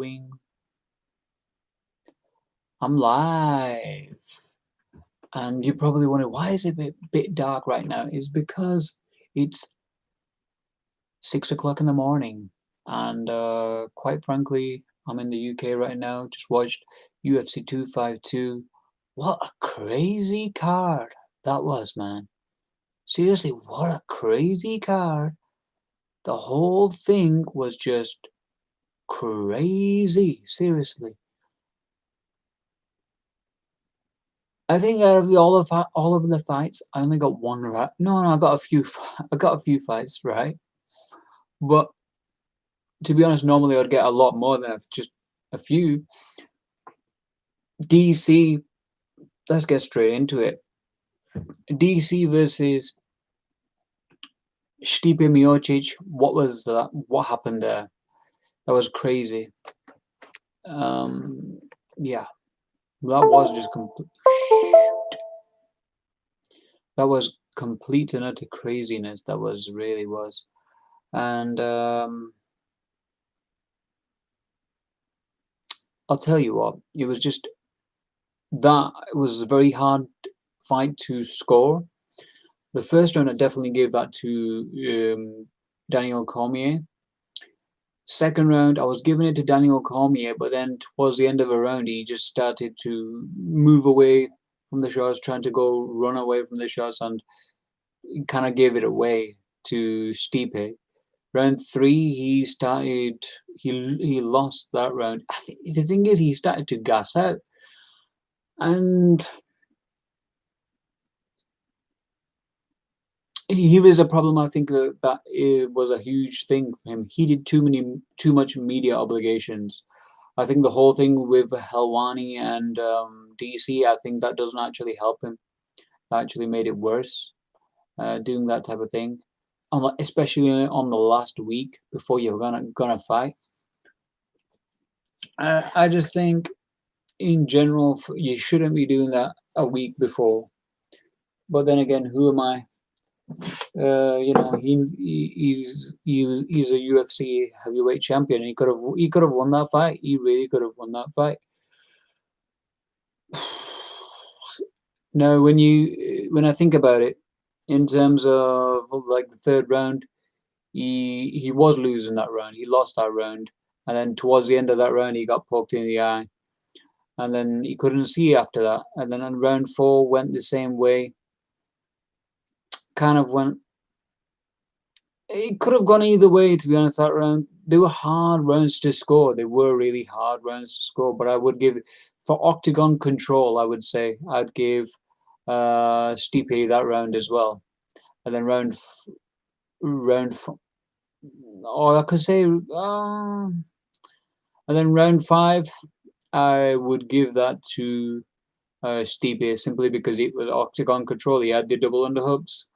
Wing. I'm live. And you probably wonder, why is it a bit dark right now? It's because it's 6 o'clock in the morning. And quite frankly, I'm in the UK right now. Just watched UFC 252. What a crazy card that was, man. Seriously, what a crazy card. The whole thing was just crazy. Seriously. I think out of all of the fights, I only got one right. No, I got a few. I got a few fights right, but to be honest, normally I'd get a lot more than just a few. DC. Let's get straight into it. DC versus Stipe Miocic. What was that? What happened there? That was crazy. Yeah, that was just complete. That was complete and utter craziness. That was really was, and I'll tell you what. It was just that was a very hard fight to score. The first round, I definitely gave that to Daniel Cormier. Second round, I was giving it to Daniel Cormier, but then towards the end of the round, he just started to move away from the shots, trying to go run away from the shots, and kind of gave it away to Stipe. Round three, he lost that round. I think the thing is, he started to gas out, and he was a problem. I think that it was a huge thing for him. He did too much media obligations. I think the whole thing with Helwani and DC, I think that doesn't actually help him. That actually made it worse. Doing that type of thing, especially on the last week before you're gonna fight. I just think, in general, you shouldn't be doing that a week before. But then again, who am I? He's a UFC heavyweight champion. He could have won that fight. He really could have won that fight. No, when I think about it, in terms of like the third round, he was losing that round. He lost that round, and then towards the end of that round, he got poked in the eye, and then he couldn't see after that. And then on round four went the same way. Kind of went. It could have gone either way, to be honest. That round, they were hard rounds to score. They were really hard rounds to score. But I would give, for octagon control, I would say I'd give Stipe that round as well. And then or I could say, and then round five, I would give that to Stipe simply because it was octagon control. He had the double underhooks,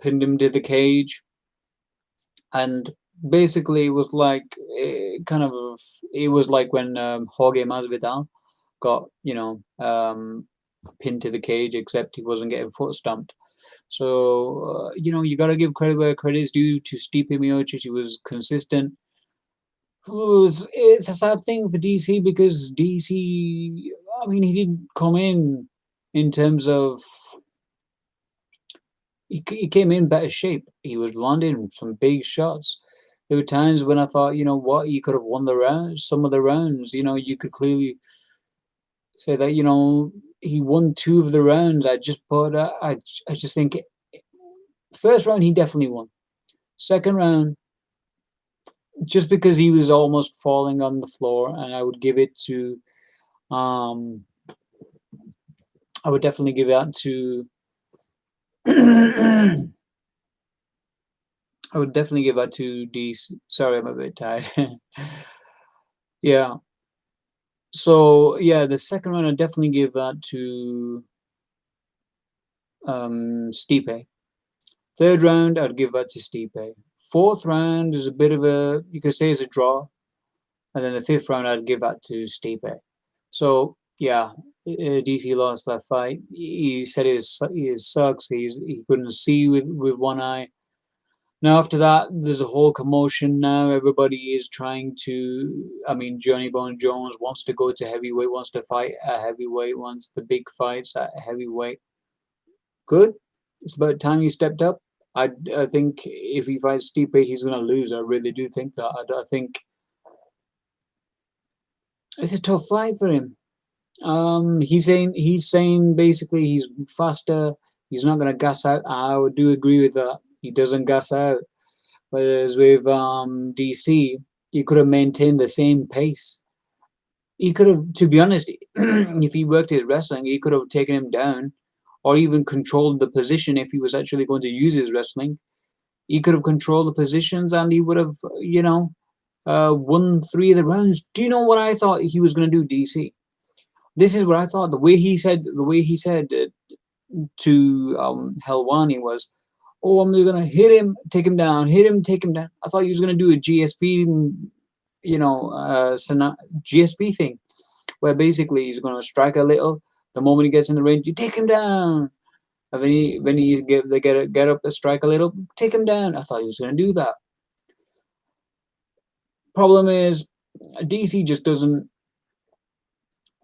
pinned him to the cage, and basically it was like it was like when Jorge Masvidal got pinned to the cage, except he wasn't getting foot stomped. So you got to give credit where credit is due to Stipe Miocic. He was consistent. It's a sad thing for DC because DC, I mean, he didn't come in terms of he came in better shape. He was landing some big shots. There were times when I thought, you know what, he could have won the rounds. Some of the rounds, you could clearly say that, he won two of the rounds. I just think first round he definitely won. Second round, just because he was almost falling on the floor, and I would give it to, I would definitely give that to. I would definitely give that to DC. Sorry, I'm a bit tired. Yeah. So yeah, the second round I'd definitely give that to Stipe. Third round I'd give that to Stipe. Fourth round is a bit of you could say it's a draw, and then the fifth round I'd give that to Stipe. So yeah, DC lost that fight. He said it sucks. He couldn't see with one eye. Now after that, there's a whole commotion now. Everybody is trying to. I mean, Johnny Bone Jones wants to go to heavyweight, wants to fight at heavyweight, wants the big fights at heavyweight. Good. It's about time he stepped up. I think if he fights Stipe, he's gonna lose. I really do think that. I think it's a tough fight for him. He's saying basically he's faster. He's not gonna gas out. I would do agree with that. He doesn't gas out. Whereas with DC, he could have maintained the same pace. He could have, to be honest, if he worked his wrestling, he could have taken him down, or even controlled the position if he was actually going to use his wrestling. He could have controlled the positions, and he would have, won three of the rounds. Do you know what I thought he was going to do, DC? This is what I thought. The way he said to Helwani was, "Oh, I'm gonna hit him, take him down, hit him, take him down." I thought he was gonna do a GSP, GSP thing, where basically he's gonna strike a little. The moment he gets in the range, you take him down. And when he get up, strike a little, take him down. I thought he was gonna do that. Problem is, DC just doesn't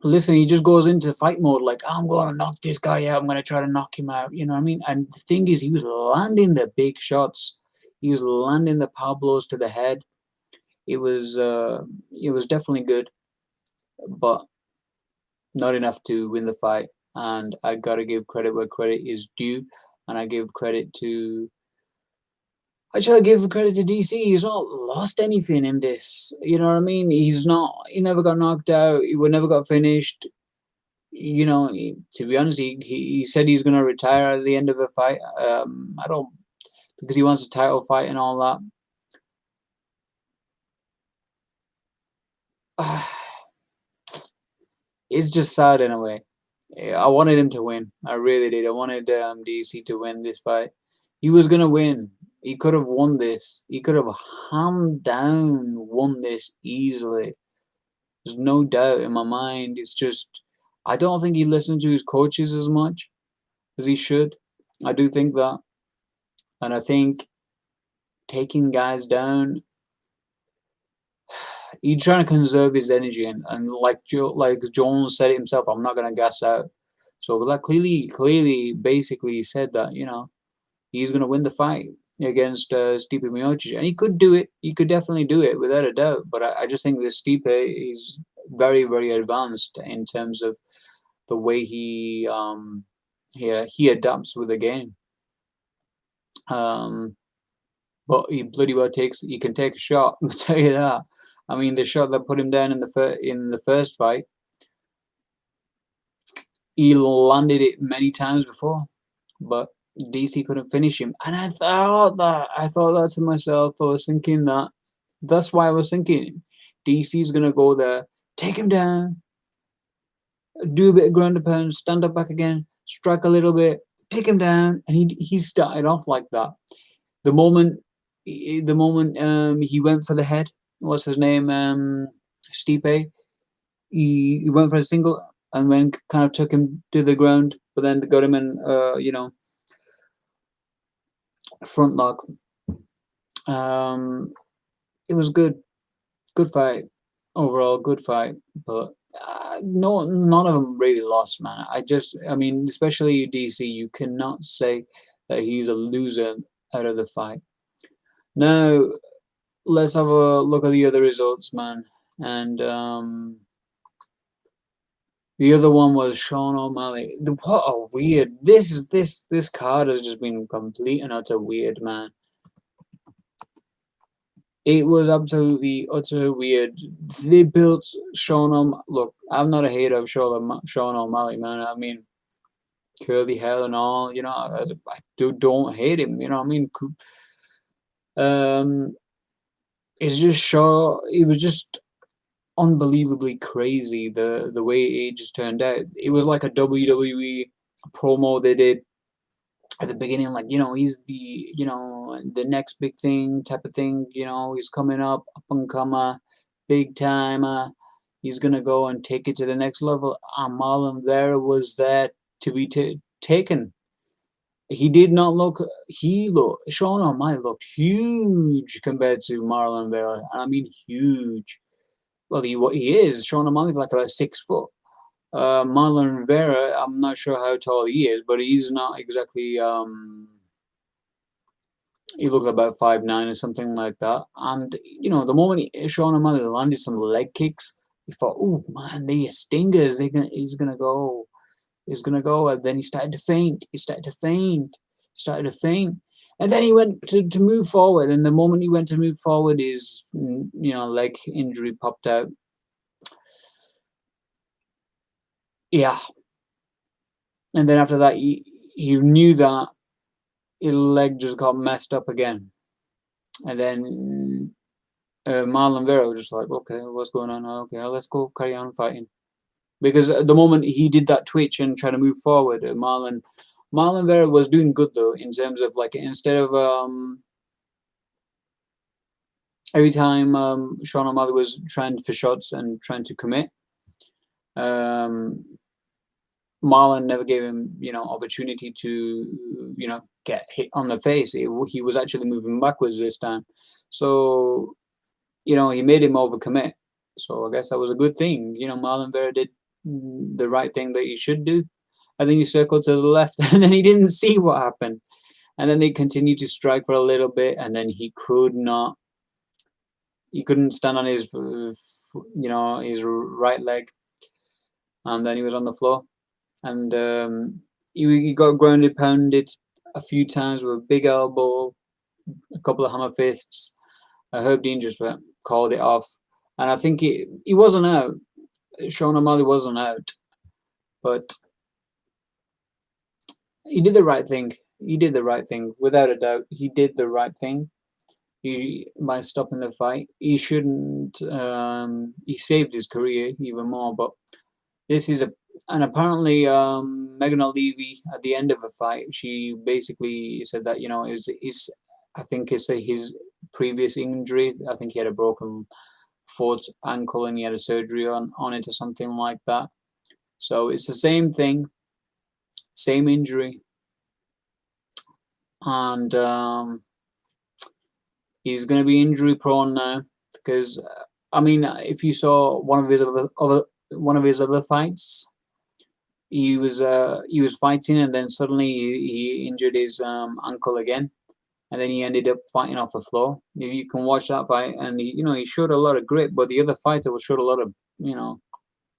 listen. He just goes into fight mode like, I'm going to knock this guy out. I'm going to try to knock him out. You know what I mean? And the thing is, he was landing the big shots. He was landing the power blows to the head. It was definitely good, but not enough to win the fight. And I gotta give credit where credit is due, and I try to give credit to DC. He's not lost anything in this. You know what I mean? He's not. He never got knocked out. He never got finished. To be honest, he said he's going to retire at the end of the fight. I don't, because he wants a title fight and all that. It's just sad in a way. I wanted him to win. I really did. I wanted DC to win this fight. He was going to win. He could have won this. He could have hammed down won this easily. There's no doubt in my mind. It's just, I don't think he listened to his coaches as much as he should. I do think that. And I think taking guys down, he's trying to conserve his energy, and like Jones said it himself, I'm not gonna gas out. So that clearly, basically said that he's gonna win the fight against Stipe Miocic, and he could do it. He could definitely do it without a doubt. But I just think that Stipe is very very advanced in terms of the way he adapts with the game. Um, but he bloody well he can take a shot. I'll tell you that. I mean, the shot that put him down in the first fight, he landed it many times before, but DC couldn't finish him. And I thought that to myself. I was thinking that. That's why I was thinking DC's gonna go there, take him down, do a bit of ground and pound, stand up back again, strike a little bit, take him down, and he started off like that. The moment he went for the head, what's his name? Stipe. He went for a single and then kind of took him to the ground, but then got him in front lock. Um, it was good fight overall, good fight, but no, none of them really lost, man. I mean, especially DC, you cannot say that he's a loser out of the fight. Now, let's have a look at the other results, man. And the other one was Sean O'Malley. What a weird. This card has just been complete and utter weird, man. It was absolutely utter weird. They built Sean O'Malley. Look, I'm not a hater of Sean O'Malley, man. I mean, curly hair and all. I don't hate him. You know what I mean? Um, it's just Shaw. It was just unbelievably crazy the way it just turned out. It was like a WWE promo they did at the beginning, like he's the next big thing type of thing. He's coming up and comer, big timer. He's gonna go and take it to the next level. And Marlon Vera was there to be taken. He did not look. Sean O'Malley looked huge compared to Marlon Vera. I mean, huge. Well, he is. Sean O'Malley's like about 6 foot. Marlon Rivera, I'm not sure how tall he is, but he's not exactly. He looked about 5'9" or something like that. And the moment Sean O'Malley landed some leg kicks, he thought, "Oh man, they are stingers. He's gonna go. He's gonna go." And then he started to faint. Started to faint. And then he went to move forward. And the moment he went to move forward, his leg injury popped out. Yeah. And then after that, he knew that his leg just got messed up again. And then Marlon Vera was just like, "Okay, what's going on? Okay, let's go carry on fighting." Because at the moment he did that twitch and try to move forward, Marlon Vera was doing good though, in terms of like, instead of every time Sean O'Malley was trying for shots and trying to commit, um, Marlon never gave him opportunity to get hit on the face. He was actually moving backwards this time, so he made him overcommit. So I guess that was a good thing. Marlon Vera did the right thing that he should do. I think he circled to the left, and then he didn't see what happened. And then they continued to strike for a little bit, and then he couldn't stand on his his right leg, and then he was on the floor, and he got grounded, pounded a few times with a big elbow, a couple of hammer fists. Herb Dean just called it off, and I think he wasn't out. Sean O'Malley wasn't out, but he did the right thing. He did the right thing, without a doubt. He did the right thing. By stopping the fight, he shouldn't. He saved his career even more. But this is and apparently Megan O'Leary at the end of the fight, she basically said that I think it's his previous injury. I think he had a broken foot, ankle, and he had a surgery on it or something like that. So it's the same thing, same injury, and he's going to be injury prone now, because I mean, if you saw one of his other fights, he was fighting, and then suddenly he injured his ankle again, and then he ended up fighting off the floor. You can watch that fight, and he showed a lot of grit, but the other fighter showed a lot of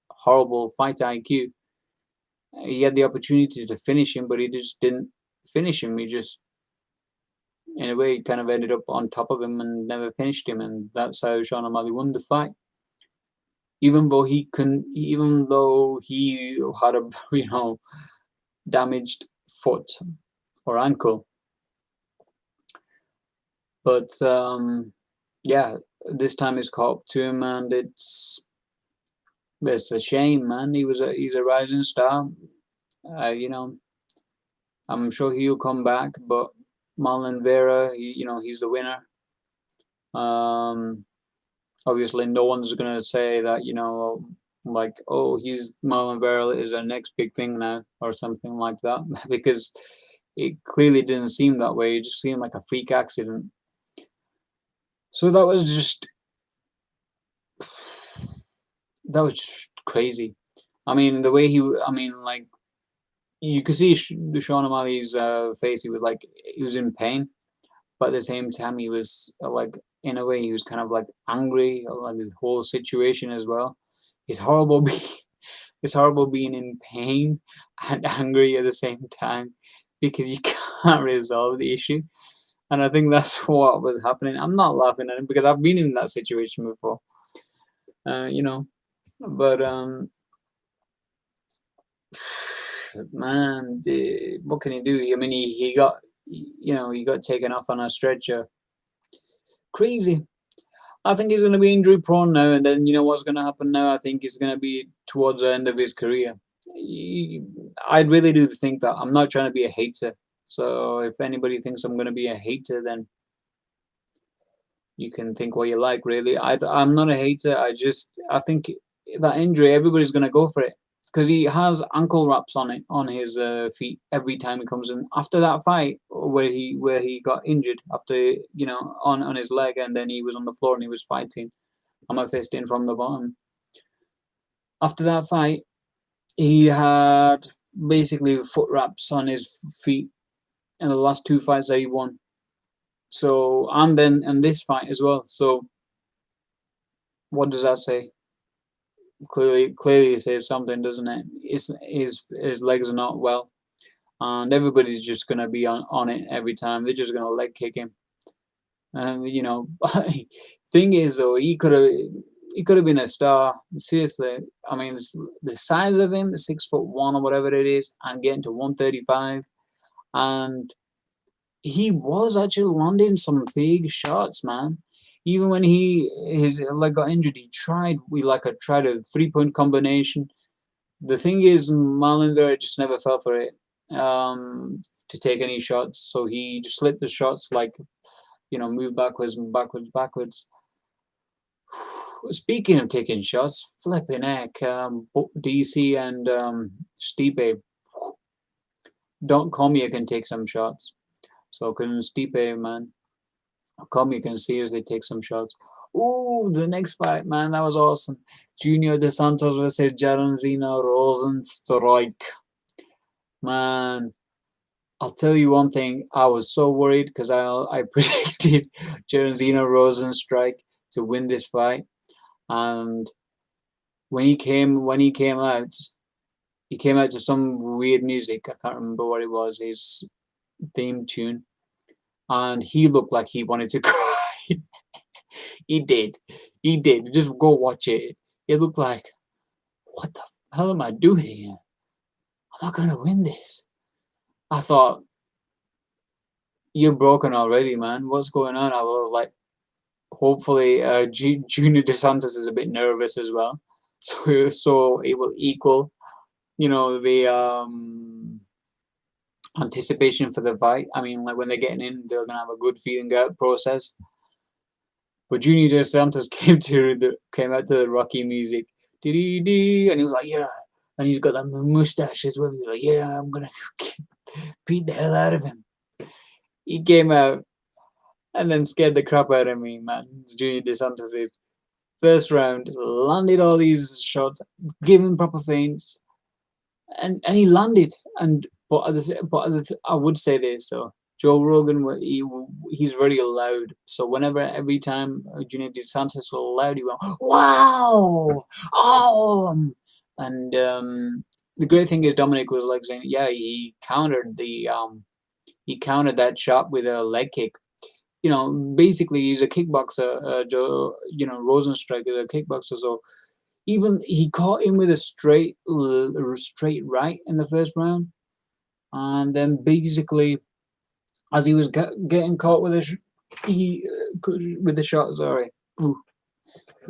horrible fight IQ. He had the opportunity to finish him, but he just didn't finish him. He just, in a way, kind of ended up on top of him and never finished him, and that's how Sean O'Malley won the fight. Even though he had a damaged foot or ankle, but yeah, this time it's caught up to him, and it's a shame, man. He's a rising star. I'm sure he'll come back, but Marlon Vera, he's the winner. Obviously, no one's gonna say that, like, "Oh, he's Marlon Vera is our next big thing now," or something like that, because it clearly didn't seem that way. It just seemed like a freak accident. So that was just crazy. I mean, the way like, you could see Sean O'Malley's face. He was in pain, but at the same time, he was like, in a way, he was kind of like angry, like this whole situation as well. It's horrible. It's horrible being in pain and angry at the same time, because you can't resolve the issue. And I think that's what was happening. I'm not laughing at him, because I've been in that situation before. You know, but man, what can he do? I mean, he got he got taken off on a stretcher. Crazy. I think he's going to be injury prone now, and then what's going to happen now? I think he's going to be towards the end of his career. I really do think that. I'm not trying to be a hater, so if anybody thinks I'm going to be a hater, then you can think what you like. Really, I'm not a hater. I think that injury, everybody's going to go for it. because he has ankle wraps on his feet every time he comes in. After that fight where he got injured after on his leg, and then he was on the floor and he was fighting Fist in from the bottom. After that fight, he had basically foot wraps on his feet in the last two fights that he won. So and then in this fight as well. So what does that say? Clearly it says something, doesn't it? His legs are not well, and everybody's just gonna be on it every time. They're just gonna leg kick him. And thing is though, he could have been a star. Seriously, I mean, the size of him, 6'1" or whatever it is, and getting to 135, and he was actually landing some big shots, man. Even when his leg got injured, tried a 3-point combination. The thing is, Malinder just never fell for it to take any shots, so he just slipped the shots, like move backwards and backwards, backwards. Speaking of taking shots, flipping heck, DC and Stipe, don't Cormier can take some shots. So can Stipe, man. Cormier can seriously take some shots. Ooh, the next fight, man, that was awesome. Junior Dos Santos versus Jairzinho Rozenstruik. Man, I'll tell you one thing. I was so worried because I predicted Jairzinho Rozenstruik to win this fight, and when he came out, he came out to some weird music. I can't remember what it was. His theme tune, and he looked like he wanted to cry. He did. He did. Just go watch it. It looked like, what the hell am I doing here? I'm not gonna win this. I thought, you're broken already, man. What's going on? I was like, hopefully, Junior DeSantis is a bit nervous as well, so it will equal, the anticipation for the fight. I mean, like when they're getting in, they're gonna have a good feeling out process. But Junior Dos Santos came out to the Rocky music, and he was like, yeah, and he's got that mustache as well. He's like, yeah, I'm gonna beat the hell out of him. He came out and then scared the crap out of me, man. Junior Dos Santos is first round, landed all these shots, gave him proper feints, and he landed. I would say this, so Joe Rogan, he's very loud. So every time Junior Dos Santos was loud, he went, wow, oh, and the great thing is Dominic was like saying, yeah, he countered that shot with a leg kick. Basically he's a kickboxer. Joe, Rozenstruik is a kickboxer, so even he caught him with a straight right in the first round, and then basically as he was getting caught with with the shot, sorry,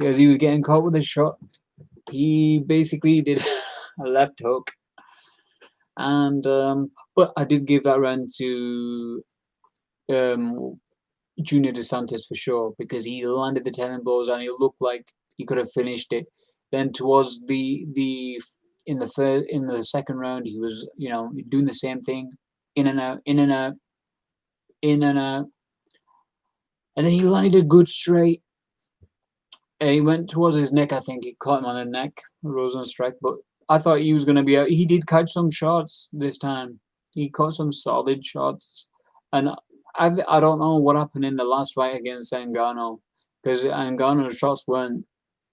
as he was getting caught with the shot, he basically did a left hook, and but I did give that round to Junior Dos Santos for sure, because he landed the 10 blows and he looked like he could have finished it. Then towards in the second round, he was doing the same thing, in and out, in and out, in and out, and then he landed a good straight. And he went towards his neck. I think he caught him on the neck, Rozenstruik. But I thought he was going to be out. He did catch some shots this time. He caught some solid shots, and I don't know what happened in the last fight against Ngannou, because Ngannou's shots weren't.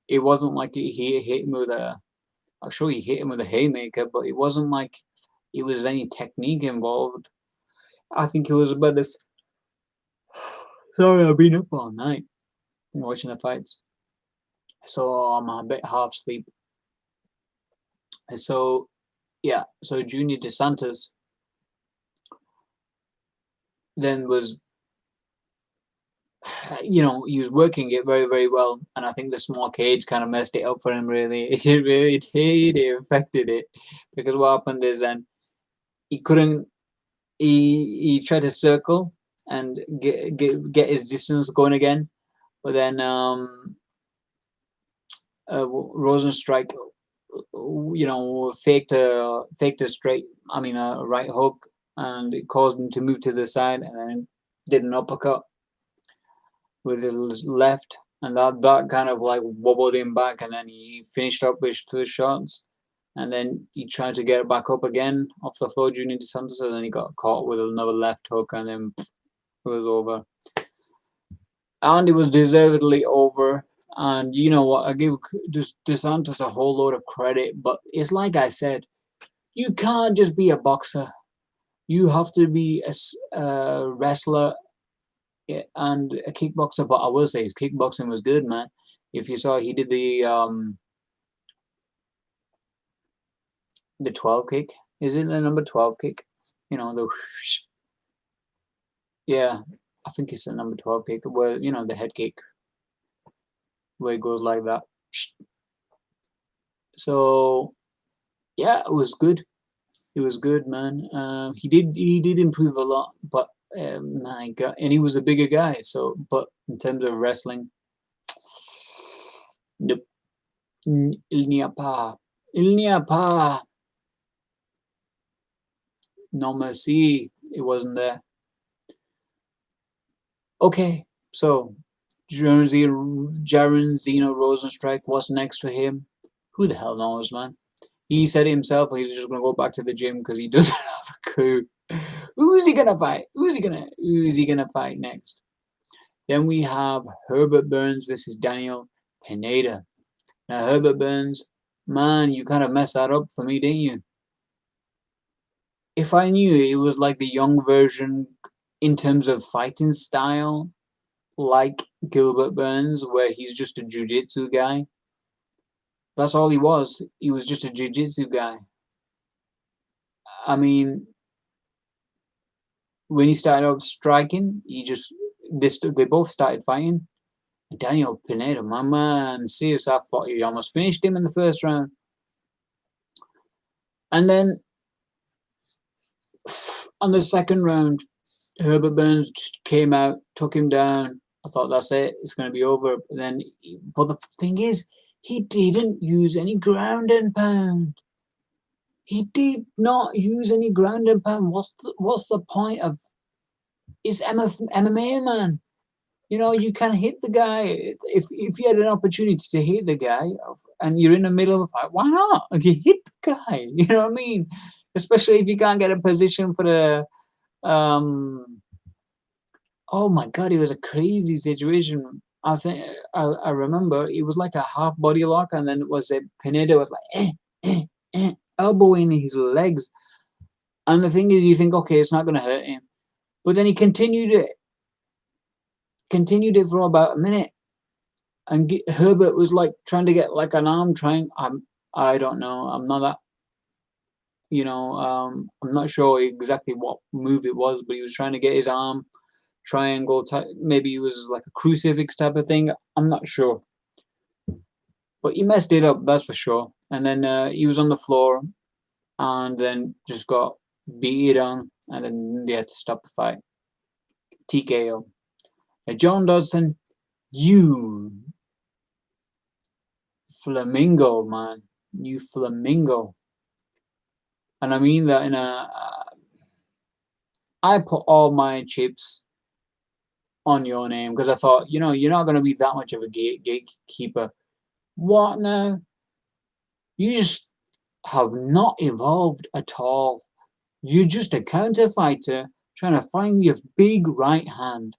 It wasn't like he hit him with a. I'm sure he hit him with a haymaker, but it wasn't like it was any technique involved. I think it was about this. Sorry, I've been up all night watching the fights, so I'm a bit half asleep. So yeah, so Junior Dos Santos then was, he was working it very, very well, and I think the small cage kind of messed it up for him. Really, it really did. It affected it, because what happened is then he couldn't. He tried to circle and get his distance going again, but then Rozenstruik faked a straight, I mean a right hook, and it caused him to move to the side, and then did an uppercut with his left, and that kind of like wobbled him back, and then he finished up with two shots, and then he tried to get back up again off the floor, Junior Dos Santos, and then he got caught with another left hook, and then it was over. And it was deservedly over. And you know what? I give Dos Santos a whole load of credit, but it's like I said, you can't just be a boxer. You have to be a wrestler and a kickboxer. But I will say his kickboxing was good, man. If you saw, he did the 12 kick. Is it the number 12 kick? You know the yeah. I think it's the number 12 kick where the head kick where it goes like that. So yeah, it was good. It was good, man. He did improve a lot, but my God, and he was a bigger guy. So, but in terms of wrestling, nope, il n'y a pas, il n'y a pas, no merci. It wasn't there. Okay, so Jaron Zeno Rosenstrike, what's next for him? Who the hell knows, man? He said himself he's just gonna go back to the gym because he doesn't have a clue. Who's he gonna fight? Who's he gonna fight next? Then we have Herbert Burns versus Daniel Pineda. Now Herbert Burns, man, you kind of messed that up for me, didn't you? If I knew it was like the young version in terms of fighting style, like Gilbert Burns, where he's just a jiu-jitsu guy. That's all he was. He was just a jiu-jitsu guy. I mean, when he started out striking, they both started fighting. Daniel Pineda, my man, serious, I thought he almost finished him in the first round. And then on the second round, Herbert Burns just came out, took him down. I thought that's it, it's going to be over. But the thing is, he didn't use any ground and pound. He did not use any ground and pound. What's the point of? It's MMA, man. You can hit the guy if you had an opportunity to hit the guy and you're in the middle of a fight. Why not? You hit the guy. You know what I mean? Especially if you can't get a position for the. Oh my God! It was a crazy situation. I think I remember it was like a half body lock, and then Pineda was like elbowing his legs, and the thing is, you think, okay, it's not going to hurt him, but then he continued it for about a minute, and Herbert was like trying to get like an arm triangle. I don't know. I'm not that. I'm not sure exactly what move it was, but he was trying to get his arm triangle type. Maybe it was like a crucifix type of thing. I'm not sure, but he messed it up. That's for sure. And then he was on the floor, and then just got beat on, and then they had to stop the fight. TKO. John Dodson, you flamingo, man. You flamingo. And I mean that I put all my chips on your name because I thought, you're not going to be that much of a gatekeeper. What now? You just have not evolved at all. You're just a counter fighter trying to find your big right hand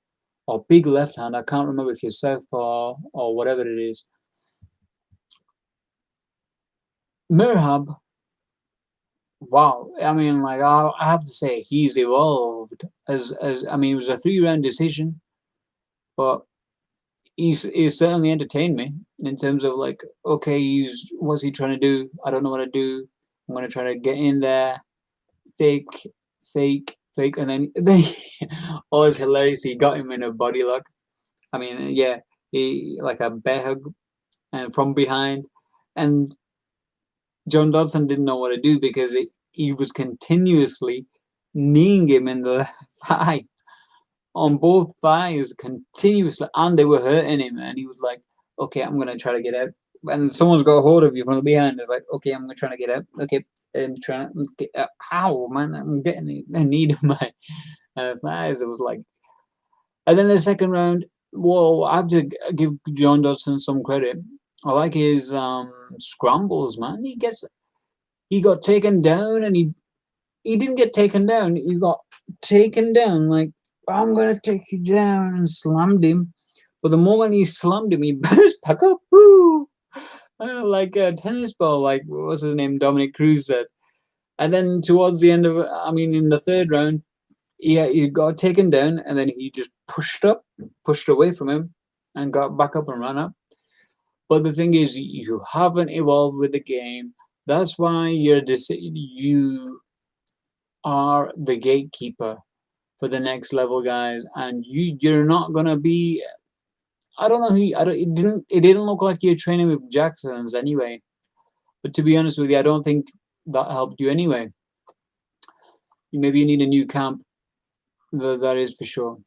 or big left hand. I can't remember if you're southpaw or whatever it is. Merhab, wow. I mean, like I have to say, he's evolved as I mean, it was a 3-round decision, but he's certainly entertained me in terms of like, okay, what's he trying to do? I don't know what to do. I'm gonna try to get in there, fake, fake, and then oh, it's hilarious. He got him in a body lock. I mean, yeah, he like a bear hug and from behind, and John Dodson didn't know what to do because he was continuously kneeing him in the thigh, on both thighs, continuously, and they were hurting him. And he was like, "Okay, I'm gonna try to get out. and someone's got a hold of you from the behind. It's like, okay, I'm trying to get out. Okay, I'm trying to get out. How, man? I'm getting a need of my thighs. It was like, and then the second round, well, I have to give John Dodson some credit. I like his scrambles, man. He got taken down, and he didn't get taken down. He got taken down like, I'm gonna take you down, and slammed him. But the moment he slammed him, he bounced back up. Woo! Like a tennis ball, like what was his name? Dominic Cruz said. And then towards the end of, I mean, in the third round, he got taken down, and then he just pushed away from him, and got back up and ran up. But the thing is, you haven't evolved with the game. That's why you are the gatekeeper for the next level guys, and you're not gonna be. I don't know who. I don't. It didn't look like you're training with Jacksons anyway. But to be honest with you, I don't think that helped you anyway. Maybe you need a new camp. That is for sure.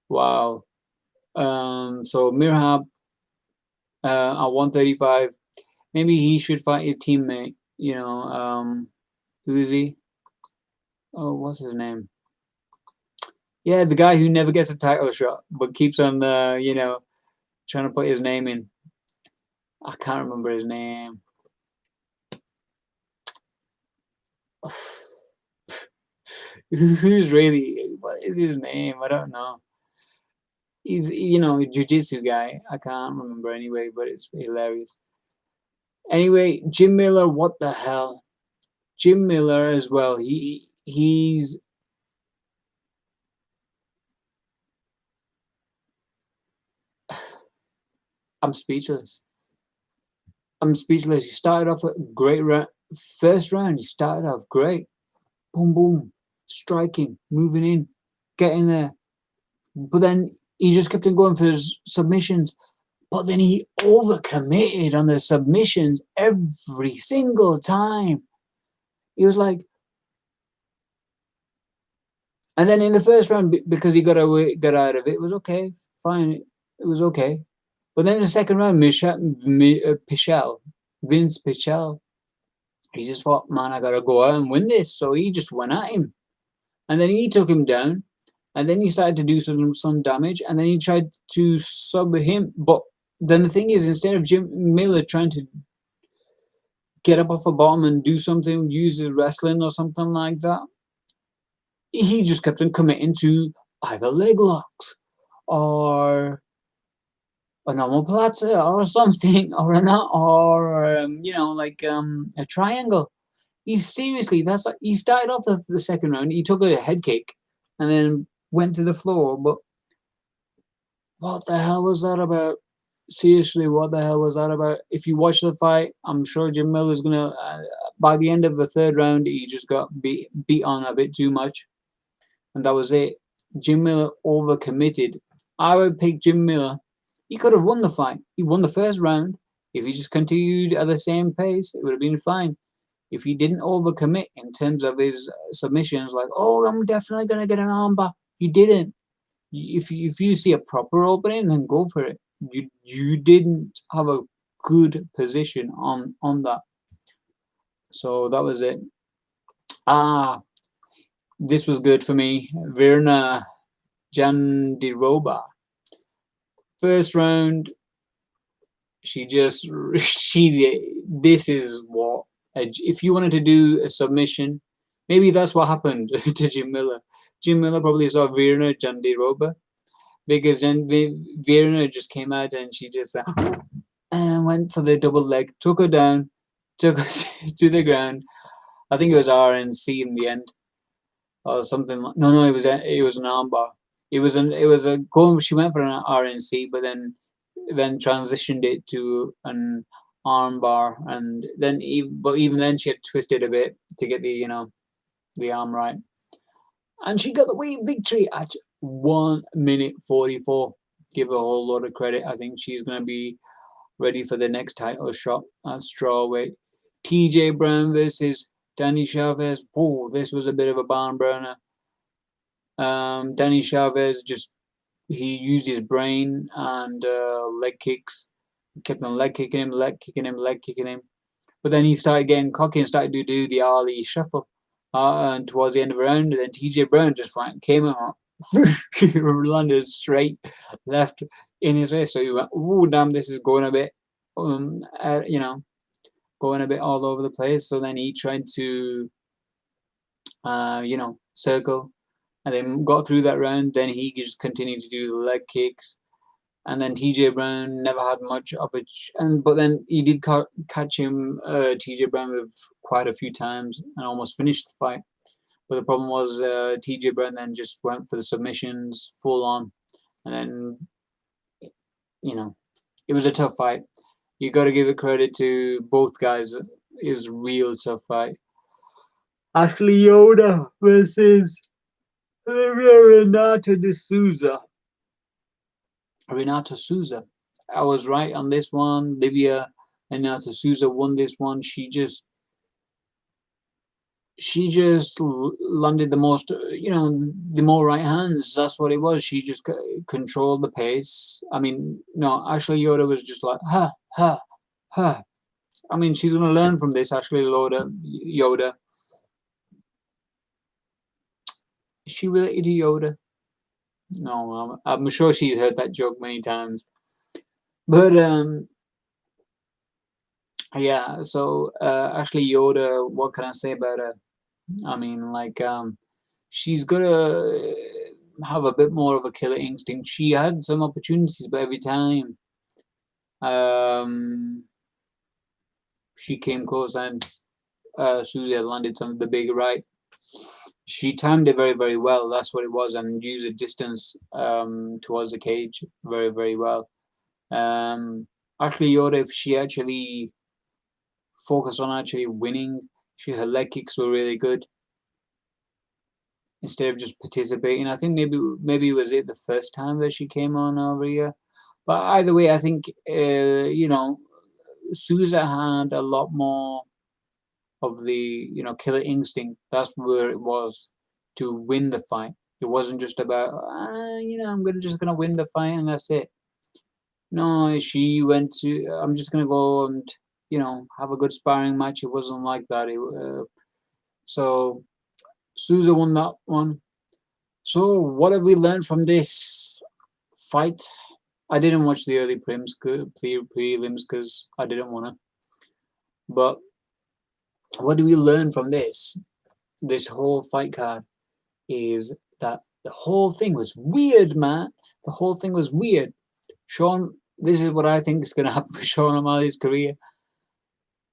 Wow. So Mirhab at 135. Maybe he should fight his teammate. Who is he? Oh, what's his name? Yeah, the guy who never gets a title shot but keeps on, trying to put his name in. I can't remember his name. Who's really? What is his name? I don't know. He's a jiu-jitsu guy. I can't remember anyway, but it's hilarious. Anyway, Jim Miller, what the hell? Jim Miller as well. He's I'm speechless. I'm speechless. He started off a great first round. He started off great. Boom, boom, striking, moving in, getting there. But then he just kept on going for his submissions. But then he overcommitted on the submissions every single time. He was like, and then in the first round, because he got out of it, it was okay, fine, it was okay. But then in the second round, Vince Pichel, he just thought, man, I gotta go out and win this. So he just went at him, and then he took him down, and then he started to do some damage, and then he tried to sub him. But then the thing is, instead of Jim Miller trying to get up off the bottom and do something, use his wrestling or something like that, he just kept on committing to either leg locks or a normal platter or something, or a triangle. He's seriously, he started off the second round. He took a head kick and then went to the floor. But what the hell was that about? Seriously, what the hell was that about? If you watch the fight, I'm sure Jim Miller's gonna. By the end of the third round, he just got beat on a bit too much, and that was it. Jim Miller overcommitted. I would pick Jim Miller. He could have won the fight. He won the first round. If he just continued at the same pace, it would have been fine. If he didn't overcommit in terms of his submissions, like, oh, I'm definitely gonna get an armbar, you didn't. If you see a proper opening, then go for it. You didn't have a good position on that. So that was it. This was good for me. Virna Jandiroba. First round, this is what, if you wanted to do a submission, maybe that's what happened to Jim Miller. Jim Miller probably saw Virna Jandiroba, because then Virna just came out and she just and went for the double leg, took her down, took her to the ground. I think it was RNC in the end, or something. No, it was an armbar. It was a go. She went for an RNC, but then transitioned it to an armbar, and then even then she had twisted a bit to get the arm right, and she got the victory at 1 minute 44. Give her a whole lot of credit. I think she's going to be ready for the next title shot at strawweight. TJ Brown versus Danny Chavez. Oh, this was a bit of a barn burner. Danny Chavez he used his brain and leg kicks kept on leg kicking him, leg kicking him, leg kicking him. But then he started getting cocky and started to do the Ali shuffle. And towards the end of the round, then TJ Brown just came out, landed straight left in his face. So he went, "Ooh, damn, this is going a bit, you know, going a bit all over the place." So then he tried to, circle, and then got through that round. Then he just continued to do the leg kicks, and then TJ Brown never had much of it. But then he did catch him, TJ Brown, with quite a few times and almost finished the fight. But the problem was, TJ Brown then just went for the submissions full on, and then you know it was a tough fight. You got to give it credit to both guys. It was a real tough fight. Ashley Yoda versus Renata D'Souza. Renata Souza. I was right on this one. Livia Renata Souza won this one. She just landed the most, the more right hands. That's what it was. She just controlled the pace. I mean, no, Ashley Yoda was just like, ha, ha, ha. I mean, she's going to learn from this, Ashley Yoda. Is she related to Yoda? No, I'm sure she's heard that joke many times. But, yeah, so Ashley Yoda, what can I say about her? I mean, like, she's gonna have a bit more of a killer instinct. She had some opportunities, but every time um, she came close and Susie had landed some of the big right. She timed it very, very well. That's what it was, and used the distance towards the cage very, very well. Um, Ashley Yoda, if she actually focused on actually winning, her leg kicks were really good instead of just participating. I think maybe was it the first time that she came on over here. But either way, I think Souza had a lot more of the killer instinct. That's where it was, to win the fight. It wasn't just about I'm just gonna win the fight and that's it. No, she went to I'm just gonna go and have a good sparring match. It wasn't like that. So Souza won that one. So what have we learned from this fight? I didn't watch the early prelims because I didn't want to. But what do we learn from this whole fight card is that the whole thing was weird, man. The whole thing was weird. This is what I think is going to happen with Sean O'Malley's career.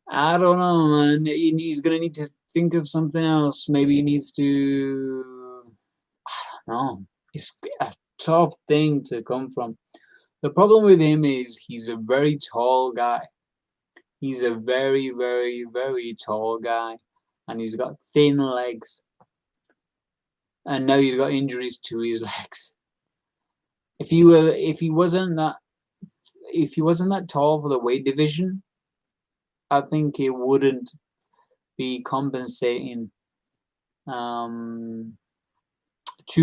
I don't know, man. He's going to need to think of something else. Maybe he needs to. I don't know. It's a tough thing to come from. The problem with him is he's a very tall guy. He's a very, very, very tall guy, and he's got thin legs. And now he's got injuries to his legs. If he wasn't that tall for the weight division, I think it wouldn't be compensating too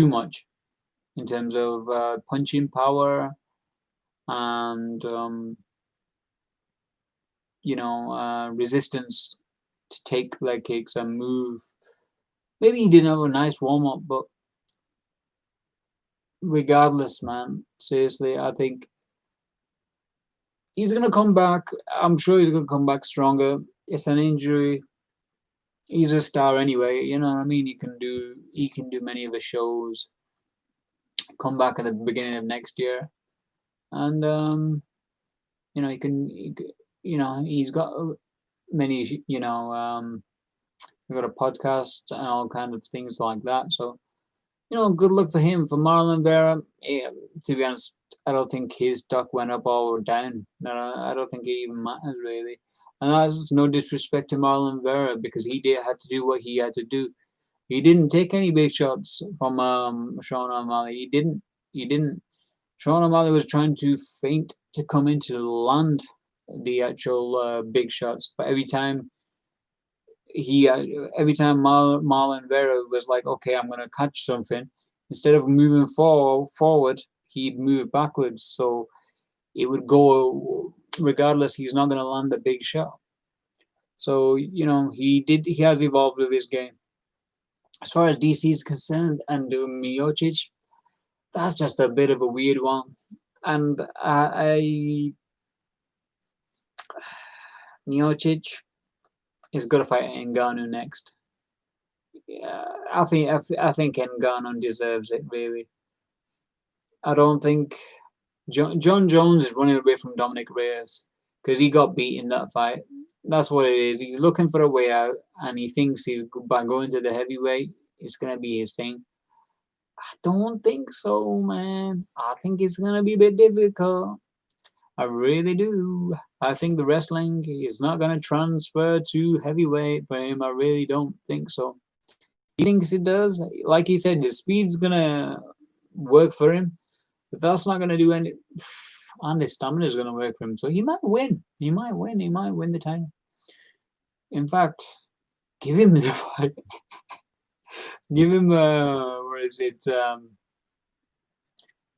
much in terms of punching power and resistance to take leg kicks and move. Maybe he didn't have a nice warm up, but regardless, man, seriously, I think he's gonna come back. I'm sure he's gonna come back stronger. It's an injury. He's a star anyway. You know what I mean? He can do many of the shows. Come back at the beginning of next year, and he's got many. We've got a podcast and all kind of things like that. So good luck for him. For Marlon Vera, to be honest, I don't think his stock went up or down. No, I don't think it even matters really. And that's no disrespect to Marlon Vera because he had to do what he had to do. He didn't take any big shots from Sean O'Malley. He didn't. He didn't. Sean O'Malley was trying to feint to come into the land the actual big shots, but every time Marlon Vera was like, okay, I'm gonna catch something, instead of moving forward, he'd move backwards. So it would go. regardless, he's not going to land the big shot. So, he has evolved with his game. As far as DC is concerned, and Miocic, that's just a bit of a weird one. And Miocic is going to fight Ngannou next. Yeah, I think Ngannou deserves it, really. I don't think John Jones is running away from Dominic Reyes because he got beat in that fight. That's what it is. He's looking for a way out, and he thinks by going to the heavyweight, it's gonna be his thing. I don't think so, man. I think it's gonna be a bit difficult. I really do. I think the wrestling is not gonna transfer to heavyweight for him. I really don't think so. He thinks it does. Like he said, the speed's gonna work for him, but that's not gonna do any. And his stamina is gonna work for him, so he might win. He might win. He might win the title. In fact, give him the fight. Give him what is it?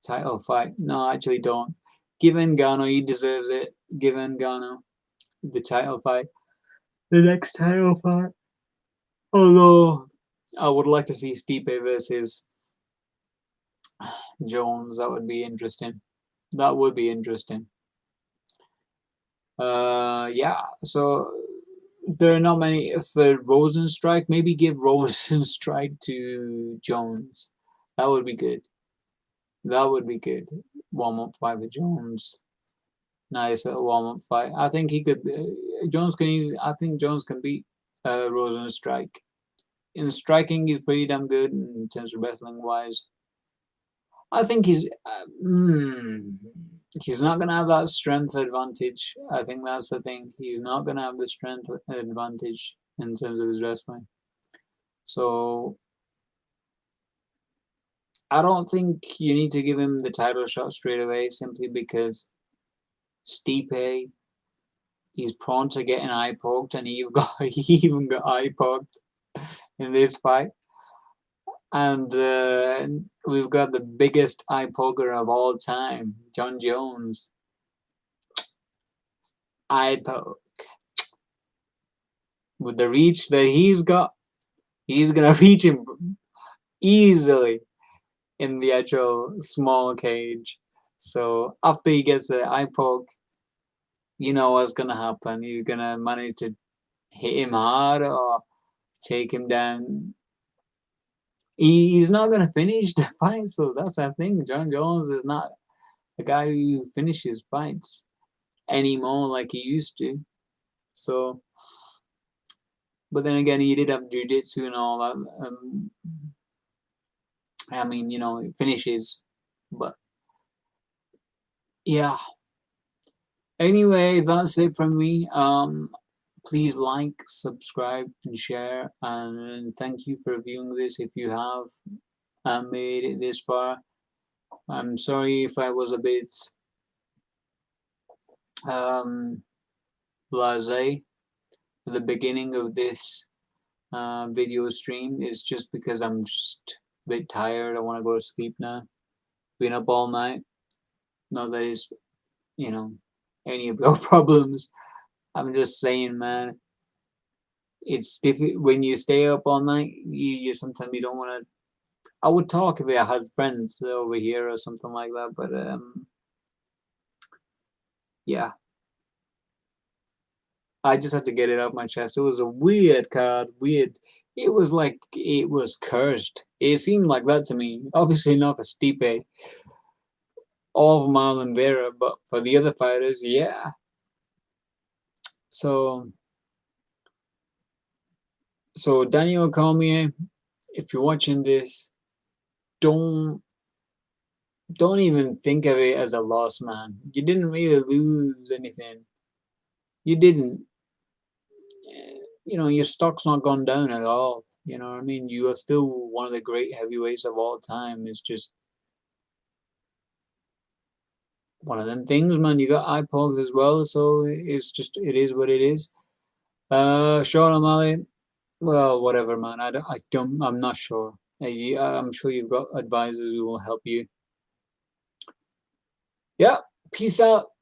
Title fight. No, actually don't. Give Ngannou, he deserves it. Give Ngannou the title fight. The next title fight. Although I would like to see Stipe versus Jones. That would be interesting. That would be interesting. Yeah. So there are not many for Rosenstrike. Maybe give Rosenstrike to Jones. That would be good. That would be good. Warm up fight with Jones. Nice little warm up fight. I think he could. Jones can easily. I think Jones can beat Rosenstrike. In striking, he's pretty damn good in terms of wrestling wise. I think he's not gonna have that strength advantage. I think that's the thing. He's not gonna have the strength advantage in terms of his wrestling. So I don't think you need to give him the title shot straight away simply because Stipe, he's prone to getting eye poked, and he even got eye poked in this fight. And we've got the biggest eye poker of all time, John Jones. Eye poke. With the reach that he's got, he's gonna reach him easily in the actual small cage. So after he gets the eye poke, you know what's gonna happen. You're gonna manage to hit him hard or take him down. He's not gonna finish the fight, so that's the thing. John Jones is not a guy who finishes fights anymore like he used to. So, but then again, he did have jiu-jitsu and all that. I mean, finishes, but yeah. Anyway, that's it from me. Please like, subscribe, and share. And thank you for viewing this if you have made it this far. I'm sorry if I was a bit blasé at the beginning of this video stream. It's just because I'm just a bit tired. I want to go to sleep now. Been up all night. Not that it's, any of your problems. I'm just saying, man, it's difficult when you stay up all night. You sometimes you don't want to. I would talk if I had friends over here or something like that, but yeah, I just had to get it off my chest. It was a weird card, weird. It was like it was cursed. It seemed like that to me. Obviously not for Stipe or Marlon Vera, but for the other fighters, yeah. So Daniel Cormier, if you're watching this, don't even think of it as a loss, man. You didn't really lose anything. You didn't. Your stock's not gone down at all. You know what I mean? You are still one of the great heavyweights of all time. It's just one of them things, man. You got eye pokes as well, so it is what it is. Sean O'Malley, well, whatever, man. I'm not sure. I'm sure you've got advisors who will help you. Yeah, peace out.